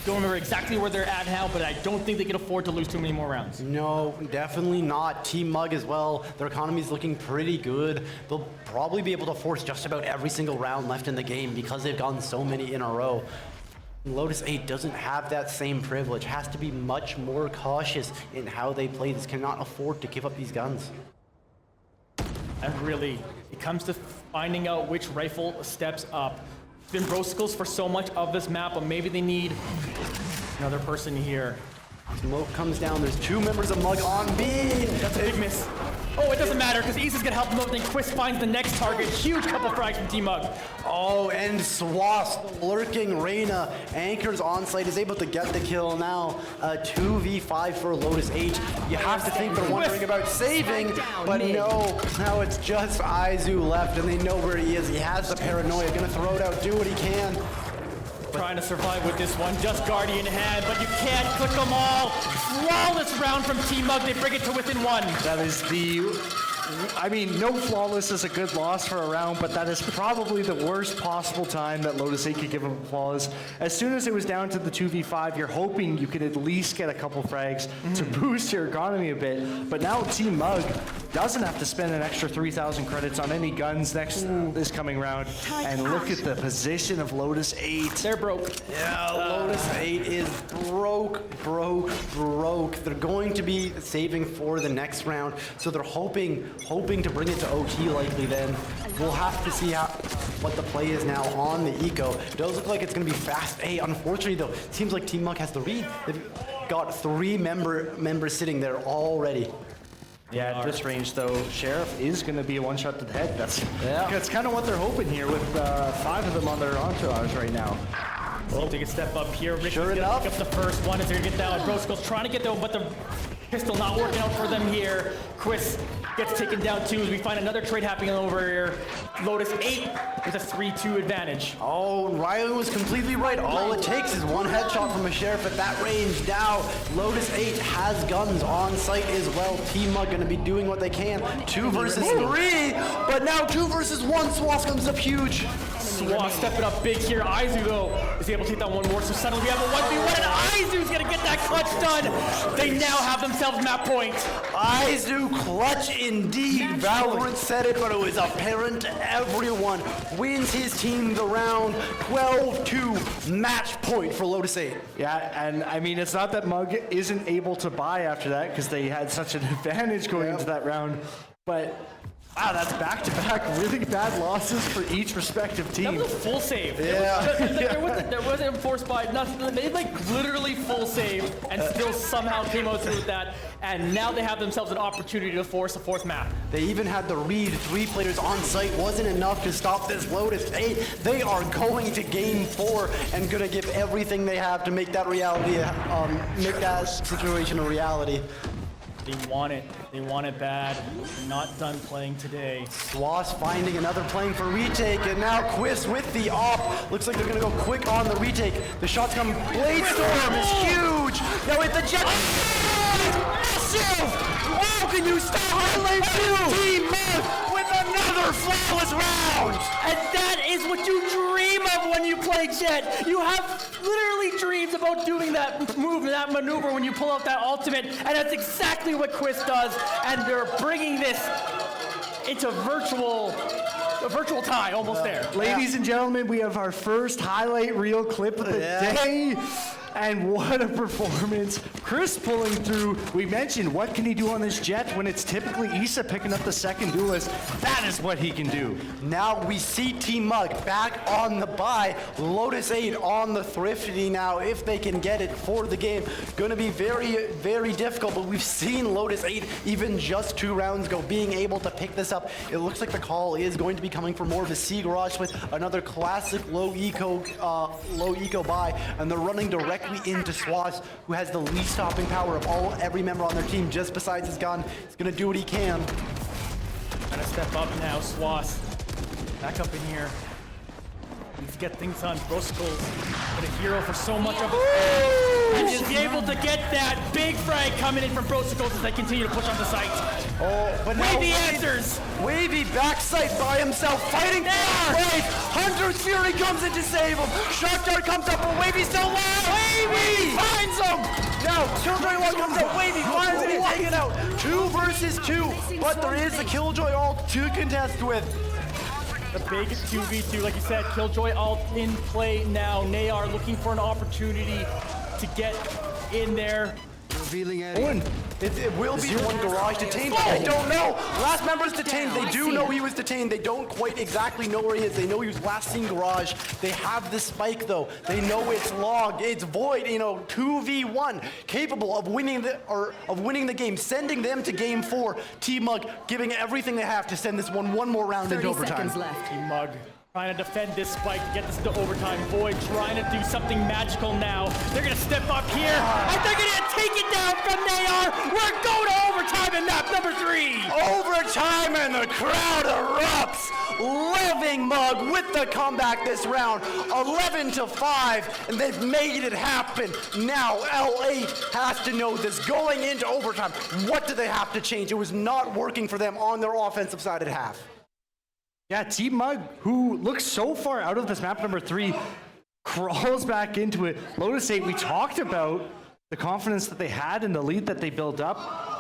don't remember exactly where they're at now, but I don't think they can afford to lose too many more rounds. No, definitely not. Team Mug as well. Their economy's looking pretty good. They'll probably be able to force just about every single round left in the game because they've gotten so many in a row. Lotus 8 doesn't have that same privilege, has to be much more cautious in how they play this, cannot afford to give up these guns. And really, it comes to finding out which rifle steps up. It's been Brosicles for so much of this map, but maybe they need another person here. Smoke comes down, there's 2 members of Mug on B. That's a big miss. Oh, it doesn't matter, because Issa's gonna help him out, then Quist finds the next target. Huge couple frags from Team Mug. Oh, and Swass, the lurking Reyna, anchors on site, is able to get the kill now. 2v5 for Lotus 8. You have to think they're wondering about saving, but no, now it's just Izu left, and they know where he is. He has the paranoia, gonna throw it out, do what he can. Trying to survive with this one, just Guardian hand, but you can't click them all. Flawless round from Team Mug, they bring it to within 1. That is I mean, no flawless is a good loss for a round, but that is probably the worst possible time that Lotus 8 could give him flawless. As soon as it was down to the 2v5, you're hoping you could at least get a couple frags to boost your economy a bit. But now Team Mug doesn't have to spend an extra 3,000 credits on any guns this coming round. And look at the position of Lotus 8. They're broke. Yeah, Lotus 8 is broke. They're going to be saving for the next round, so they're hoping to bring it to OT likely then. We'll have to see what the play is now on the eco. It does look like it's going to be fast. Hey, unfortunately though, it seems like Team Mug has the read. They've got 3 members sitting there already. Yeah, at this range though, Sheriff is going to be a one-shot to the head. That's kind of what they're hoping here with 5 of them on their entourage right now. Oh, take a step up here. Ricky's Sure gonna enough. pick up the first one as they're gonna get down. Brosicles trying to get down, but the pistol not working out for them here. Quist gets taken down too as we find another trade happening over here. Lotus 8 with a 3-2 advantage. Oh, Riley was completely right. All it takes is 1 headshot from a Sheriff at that range. Now, Lotus 8 has guns on site as well. Team Mug going to be doing what they can. 2 versus 3, but now 2 versus 1. Swass comes up huge. Swass stepping up big here. Izu, though, is able to take that one more. So suddenly we have a 1v1, and Izu's going to get that clutch done. They now have themselves map point. Izu clutch indeed. Valorant said it, but it was apparent to everyone. Wins his team the round. 12-2 match point for Lotus 8. Yeah, and I mean, it's not that Mug isn't able to buy after that because they had such an advantage going into that round, but Wow, that's back-to-back really bad losses for each respective That team. was a full save. Yeah. There wasn't enforced by nothing. They made like literally full save and still somehow came out through with that. And now they have themselves an opportunity to force a fourth map. They even had the read. 3 players on site wasn't enough to stop this Lotus 8. They are going to game 4 and gonna give everything they have to make that reality, make that situation a reality. They want it. They want it bad. Not done playing today. Swass finding another plane for retake, and now Quiz with the op. Looks like they're gonna go quick on the retake. The shots come. Blade Storm is huge. Now with the jet. Massive! How can you stop highlight 2? Team Myth with another flawless round. And that is what you dream of when you play Jet. You have literally dreams about doing that move, that maneuver when you pull out that ultimate, and that's exactly what Quiz does. And they're bringing this into a virtual tie, almost there. Ladies and gentlemen, we have our first highlight reel clip of the day. And what a performance. Chris pulling through. We mentioned, what can he do on this Jet when it's typically Issa picking up the second duelist? That is what he can do. Now we see Team Mug back on the buy. Lotus 8 on the Thrifty now. If they can get it for the game, going to be very, very difficult. But we've seen Lotus 8 even just 2 rounds ago being able to pick this up. It looks like the call is going to be coming for more of a C Garage with another classic low eco buy, and they're running directly into Swass, who has the least stopping power of every member on their team, just besides his gun. He's gonna do what he can. Trying to step up now, Swass. Back up in here. Needs to get things on. Brosicles, but a hero for so much of it. And is able to get that big frag coming in from Brosicles as they continue to push on the site. Oh, but now Wavy answers! Wavy backside by himself, fighting for Wave. Hunter's Fury comes in to save him. Shock Dart comes up, but Wavy's still alive. Wavy finds him. Now, Killjoy 1 comes out. Wavy finds him and taken out. 2 versus 2, but there is the Killjoy ult to contest with. The big 2v2, like you said, Killjoy all in play now. Nayar looking for an opportunity to get in there. Revealing Owen, It will be one Garage detained, but I don't know. Last member's detained. They do know he was detained. They don't quite exactly know where he is. They know he was last seen Garage. They have the spike though. They know it's logged. It's Void. 2v1, capable of winning the game, sending them to game 4. Team Mug giving everything they have to send this one more round into 30 overtime. seconds left. Team Mug trying to defend this spike, get this to overtime. Void trying to do something magical now. They're gonna step up here, and they're gonna take it down from Nayar. We're going to overtime in map number 3. Overtime and the crowd erupts. Living Mug with the comeback this round, 11-5, and they've made it happen. Now L8 has to know this going into overtime. What do they have to change? It was not working for them on their offensive side at half. yeah, Team Mug, who looks so far out of this map number 3, crawls back into it. Lotus 8, we talked about the confidence that they had and the lead that they built up.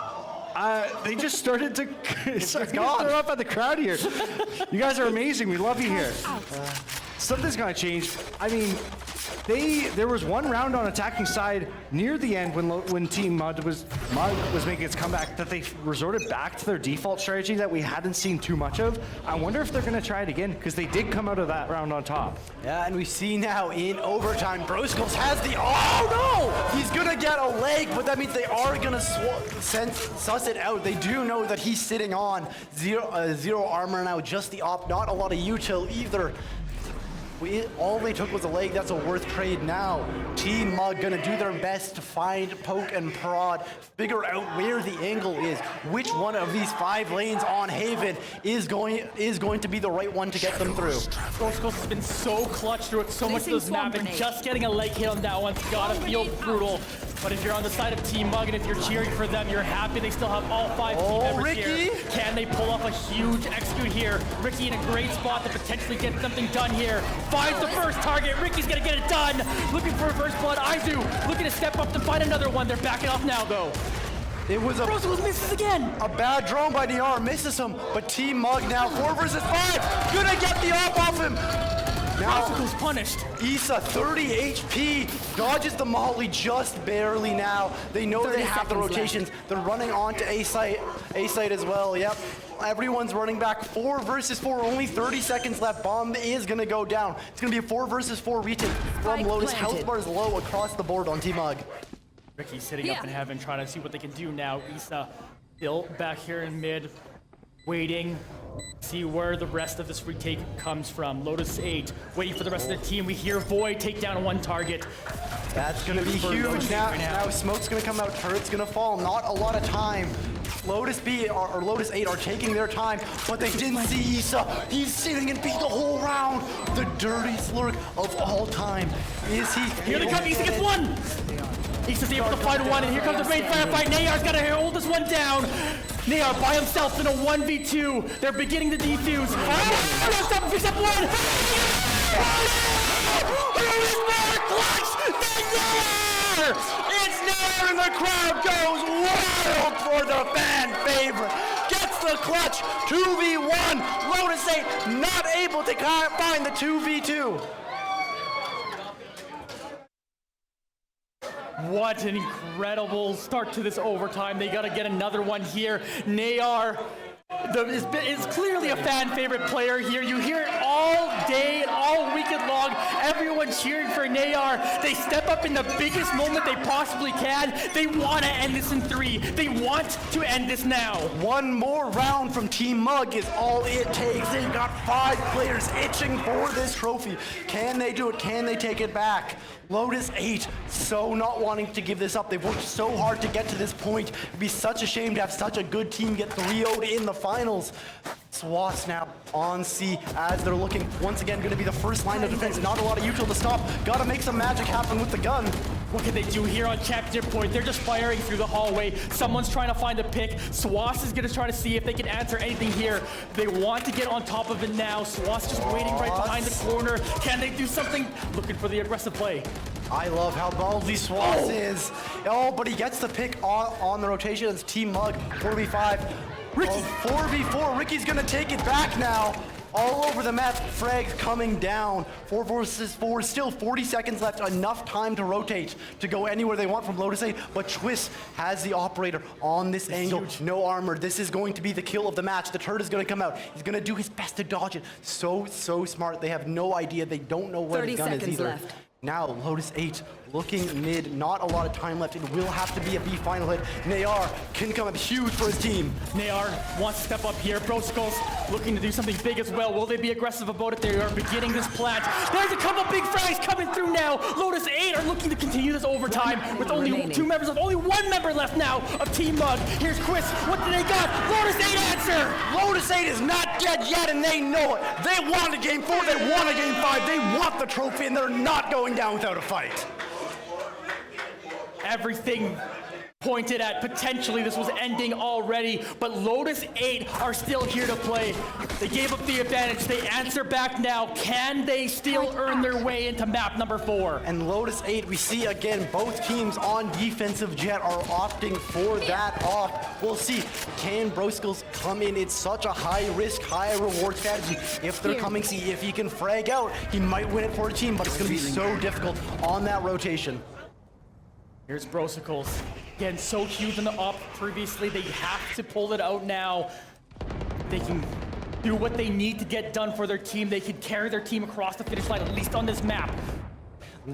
They just started to throw up at the crowd here. You guys are amazing. We love you here. Something's gonna change. I mean, there was one round on attacking side near the end when Team Mud was making its comeback that they resorted back to their default strategy that we hadn't seen too much of. I wonder if they're gonna try it again because they did come out of that round on top. Yeah, and we see now in overtime, Brosicles has the, oh no! He's gonna get a leg, but that means they are gonna suss it out. They do know that he's sitting on zero armor now, just the op, not a lot of util either. All they took was a leg. That's a worth trade now. Team Mug gonna do their best to find, poke, and prod, figure out where the angle is. Which one of these 5 lanes on Haven is going to be the right one to get them through. Brosicles has been so clutch through it so much of this map, and just getting a leg hit on that one's gotta feel brutal. But if you're on the side of Team Mug and if you're cheering for them, you're happy they still have all 5 team members Ricky! here. Can they pull off a huge execute here? Ricky in a great spot to potentially get something done here. Finds the first target. Ricky's gonna get it done. Looking for a first blood. Izu looking to step up to find another one. They're backing off now though. It was Brosicles misses again. a bad drone by DR, misses him, but Team Mug now 4 versus 5, gonna get the op off him. Now, Brosicles punished. Issa, 30 HP, dodges the molly just barely now. They know they have the 30 seconds rotations. They're running onto A site as well, yep. Everyone's running back. 4 versus 4. Only 30 seconds left. Bomb is going to go down. It's going to be a 4 versus 4 retake from Lotus. Health bars low across the board on Team Mug. Ricky sitting up in heaven, trying to see what they can do now. Issa still back here in mid, waiting. See where the rest of this retake comes from. Lotus 8, waiting for the rest of the team. We hear Void take down 1 target. That's going to be huge. Now smoke's going to come out. Turret's going to fall. Not a lot of time. Lotus B or Lotus 8 are taking their time, but they didn't see Issa. He's sitting and beat the whole round. The dirtiest lurk of all time. Is he? Here they come. Issa gets 1. Issa's able to find 1, and here comes the main firefight. Nayar's got to hold this one down. Nayar by himself in a 1v2. They're beginning to defuse. Oh, picks up 1. Who's more clutch than Nayar? It's Nayar, and the crowd goes wild for the fan favorite. Gets the clutch. 2v1. Lotus 8 not able to find the 2v2. What an incredible start to this overtime. They got to get another one here. Nayar is clearly a fan favorite player here. You hear it all day, all weekend long. Everyone cheering for Nayar. They step up in the biggest moment they possibly can. They want to end this in 3. They want to end this now. One more round from Team Mug is all it takes. They've got 5 players itching for this trophy. Can they do it? Can they take it back? Lotus 8, so not wanting to give this up. They've worked so hard to get to this point. It'd be such a shame to have such a good team get 3-0'd in the finals. SWAS now on C as they're looking once again going to be the first line of defense. Not a lot of util to stop. Got to make some magic happen with the gun. What can they do here on championship point? They're just firing through the hallway. Someone's trying to find a pick. SWAS is going to try to see if they can answer anything here. They want to get on top of it now. SWAS just waiting right behind the corner. Can they do something? Looking for the aggressive play. I love how ballsy SWAS is. Oh, but he gets the pick on the rotation. It's Team Mug, 4v5. Ricky. 4v4. Ricky's going to take it back now. All over the map, frags coming down. 4 versus 4, still 40 seconds left. Enough time to rotate, to go anywhere they want from Lotus 8. But Twist has the operator on this angle. Huge. No armor. This is going to be the kill of the match. The turret is going to come out. He's going to do his best to dodge it. So smart. They have no idea. They don't know where the gun is either. Left. Now, Lotus 8 looking mid, not a lot of time left. It will have to be a B final hit. Nayar can come up huge for his team. Nayar wants to step up here. Brosicles looking to do something big as well. Will they be aggressive about it? They are beginning this plant. There's a couple big frags coming through now. Lotus 8 are looking to continue this overtime with only 2 members left. Only 1 member left now of Team Mug. Here's Chris. What do they got? Lotus 8 answer! Lotus 8 is not dead yet, and they know it. They want a game 4. They want a game 5. They want the trophy, and they're not going down without a fight. Everything pointed at potentially this was ending already, but Lotus 8 are still here to play. They gave up the advantage. They answer back now. Can they still earn their way into map number 4? And Lotus 8, we see again, both teams on defensive jet are opting for that off. We'll see. Can Broskills come in? It's such a high risk, high reward strategy. If they're coming, see if he can frag out, he might win it for a team, but it's going to be so difficult on that rotation. Here's Brosicles. Again, so huge in the op previously. They have to pull it out now. They can do what they need to get done for their team. They can carry their team across the finish line, at least on this map.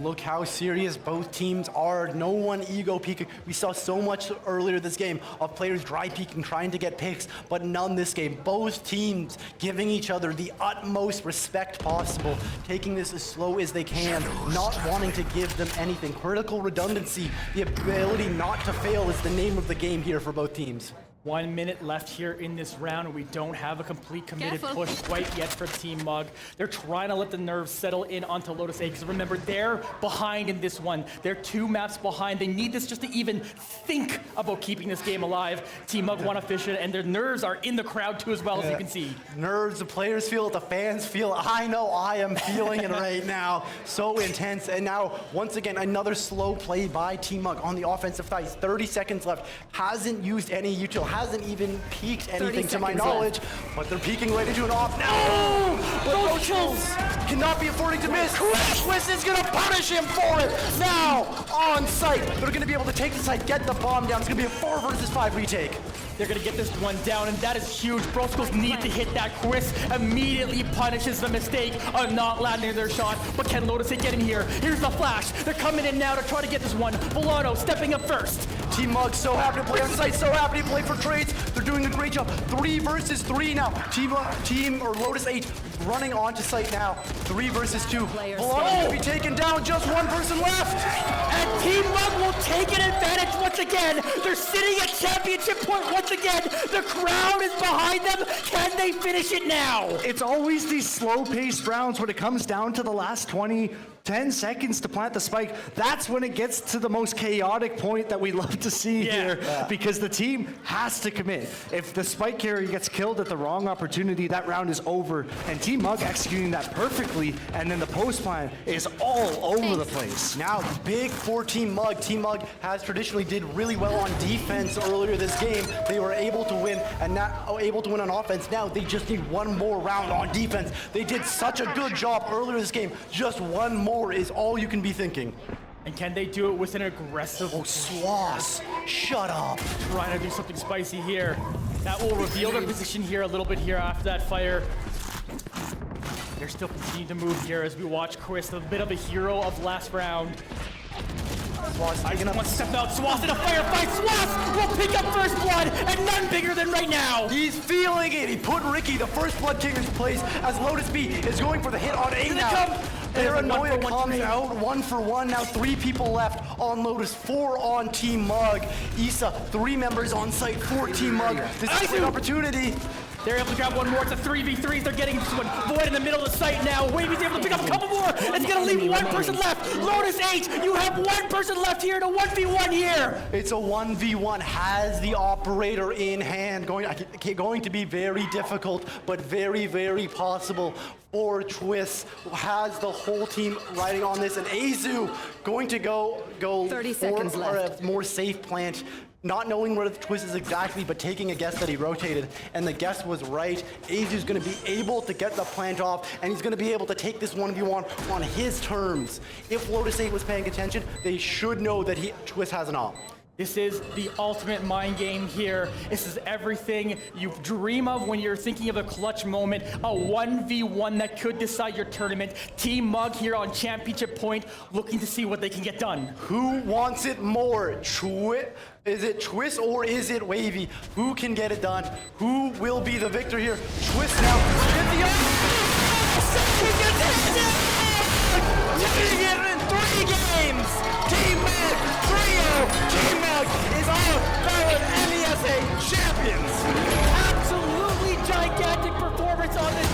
Look how serious both teams are. No one ego peeking. We saw so much earlier this game of players dry peeking, trying to get picks, but none this game. Both teams giving each other the utmost respect possible, taking this as slow as they can, not wanting to give them anything. Critical redundancy, the ability not to fail is the name of the game here for both teams. 1 minute left here in this round. We don't have a complete committed push quite yet for Team Mug. They're trying to let the nerves settle in onto Lotus 8, because remember, they're behind in this one. They're 2 maps behind. They need this just to even think about keeping this game alive. Team Mug want to fish it, and their nerves are in the crowd too as well, as you can see. Nerves, the players feel it, the fans feel it. I know I am feeling it right now. So intense. And now, once again, another slow play by Team Mug on the offensive side. 30 seconds left. Hasn't used any util. Hasn't even peeked anything to my knowledge, but they're peeking right into an off. No! But those kills cannot be affording to miss. Twist is gonna punish him for it. Now, on site, they're gonna be able to take the site, get the bomb down. It's gonna be a 4 versus 5 retake. They're gonna get this one down, and that is huge. Brosicles need to hit that. Chris immediately punishes the mistake of not landing their shot, but can Lotus get in here? Here's the flash. They're coming in now to try to get this one. Volano stepping up first. Team Mug so happy to play on site, so happy to play for trades. They're doing a great job. 3 versus 3 now. Team or Lotus 8 running onto site now. 3 versus 2. Volano will be taken down. Just 1 person left. And Team Mug will take an advantage once again. They're sitting at championship point once again. The crowd is behind them. Can they finish it now? It's always these slow-paced rounds when it comes down to the last 10 seconds to plant the spike. That's when it gets to the most chaotic point that we love to see here, because the team has to commit. If the spike carrier gets killed at the wrong opportunity, that round is over. And Team Mug executing that perfectly, and then the post plan is all over the place. Now, big for Team Mug. Team Mug has traditionally did really well on defense earlier this game. They were able to win, and now able to win on offense. Now they just need 1 more round on defense. They did such a good job earlier this game. Just 1 more is all you can be thinking. And can they do it with an aggressive... Swass, shut up. Trying to do something spicy here. That will reveal their position here a little bit here after that fire. They're still continuing to move here as we watch Chris, a bit of a hero of last round. Swass taking up. One step out, Swass in a firefight. Swass will pick up first blood, and none bigger than right now. He's feeling it. He put Ricky, the first blood kinger's place, as Lotus B is going for the hit on A now. Paranoia comes out, 1 for 1. Now 3 people left on Lotus, 4 on Team Mug. Issa, 3 members on site for Team Mug. This is a great opportunity. They're able to grab 1 more. It's a 3v3. They're getting this one. Void in the middle of the site now. Wavy's able to pick up a couple more. It's going to leave 1 person left. Lotus 8, you have 1 person left here to 1v1 here. It's a 1v1. Has the operator in hand. Going to be very difficult, but very, very possible for Twist. Has the whole team riding on this. And Azu going to go 30 seconds for left. a more safe plant. Not knowing where the twist is exactly, but taking a guess that he rotated, and the guess was right. Azu's gonna be able to get the plant off, and he's gonna be able to take this 1v1 on his terms. If Lotus 8 was paying attention, they should know that Twist has an op. This is the ultimate mind game here. This is everything you dream of when you're thinking of a clutch moment, a 1v1 that could decide your tournament. Team Mug here on championship point, looking to see what they can get done. Who wants it more? Is it Twist or is it Wavy? Who can get it done? Who will be the victor here? Twist now. Taking it in 3 games. Team Mug, trio. Team Mug is our valid MESA champions. Absolutely gigantic performance on this